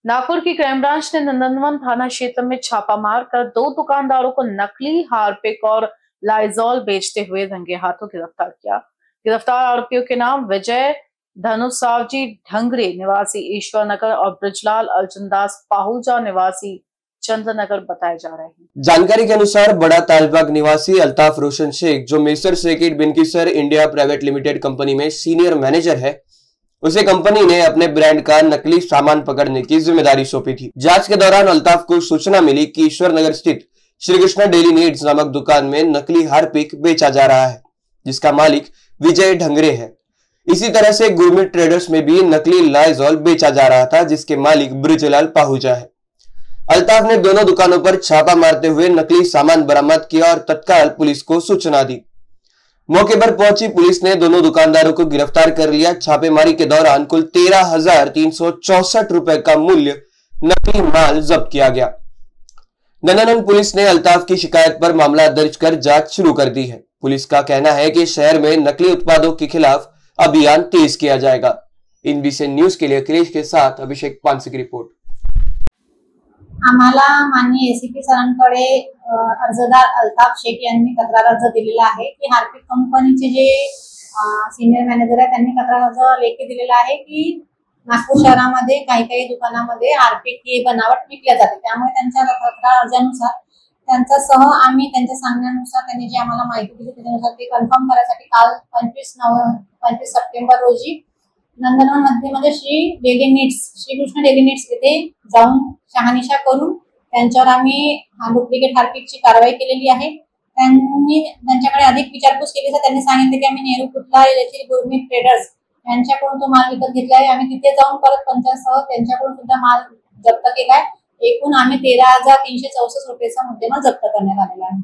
नागपुर की crime branch ने नंदनवन थाना क्षेत्र में छापा मारकर दो दुकानदारों को नकली हार्पिक और लाइजॉल बेचते हुए रंगे हाथों गिरफ्तार किया। गिरफ्तार आरोपियों के नाम विजय धनुसावजी ढंगरे निवासी ईश्वर नगर और ब्रजलाल अर्जुनदास पाहुजा निवासी चंद्रनगर बताए जा रहे हैं। जानकारी के अनुसार बड़ा तालबाग निवासी अल्ताफ रोशन शेख, जो मेसर सेकिट बिनकिसर इंडिया प्राइवेट लिमिटेड कंपनी में सीनियर मैनेजर है, उसे कंपनी ने अपने ब्रांड का नकली सामान पकड़ने की जिम्मेदारी सौंपी थी। जांच के दौरान अल्ताफ को सूचना मिली कि ईश्वर नगर स्थित श्री कृष्णा डेली नीड्स नामक दुकान में नकली हार्पिक बेचा जा रहा है, जिसका मालिक विजय ढंगरे है। इसी तरह से गुरमीत ट्रेडर्स में भी नकली लाइजॉल बेचा जा रहा था, जिसके मालिक ब्रजलाल पाहुजा है। अल्ताफ ने दोनों दुकानों पर छापा मारते हुए नकली सामान बरामद किया और तत्काल पुलिस को सूचना दी। मौके पर पहुंची पुलिस ने दोनों दुकानदारों को गिरफ्तार कर लिया। छापेमारी के दौरान कुल 13,364 रुपए का मूल्य नकली माल जब्त किया गया। नंदनवन पुलिस ने अल्ताफ की शिकायत पर मामला दर्ज कर जांच शुरू कर दी है। पुलिस का कहना है कि शहर में नकली उत्पादों के खिलाफ अभियान तेज किया जाएगा। इनबीसी न्यूज के लिए अखिलेश के साथ अभिषेक पानसे की रिपोर्ट। आम्हाला माननीय एसीपी सरांकडे अर्जदार अल्ताफ शेख यांनी तक्रार अर्ज दिलेला आहे की हार्पिक कंपनीचे जे सीनियर मॅनेजर आहे त्यांनी तक्रार अर्ज लेखी दिलेला आहे की नागपूर शहरामध्ये काही दुकानांमध्ये हार्पिक हे बनावट विकल्या जाते। त्यामुळे त्यांच्या तक्रार अर्जानुसार त्यांच्यासह आम्ही त्यांच्या सांगण्यानुसार त्यांनी जी आम्हाला माहिती दिली त्यानुसार ते कन्फर्म करायसाठी काल 25 सप्टेंबर रोजी नंदनवन मध्ये श्री कृष्ण डेली नीड्स येथे जाऊन शहानिशा करून त्यांच्यावर आम्ही डुप्लिकेट हार्पिकची कारवाई केलेली आहे। त्यांच्याकडे अधिक विचारपूस केली तर त्यांनी सांगितले की आम्ही नेहरू पुतला येथील गुरमीत ट्रेडर्स यांच्याकडून तो माल विकत घेतला आहे। आम्ही तिथे जाऊन परत पंचासह त्यांच्याकडून सुद्धा माल जप्त केलाय। एकूण आम्ही 13,364 रुपयाचा मुद्देमाल जप्त करण्यात आलेला आहे।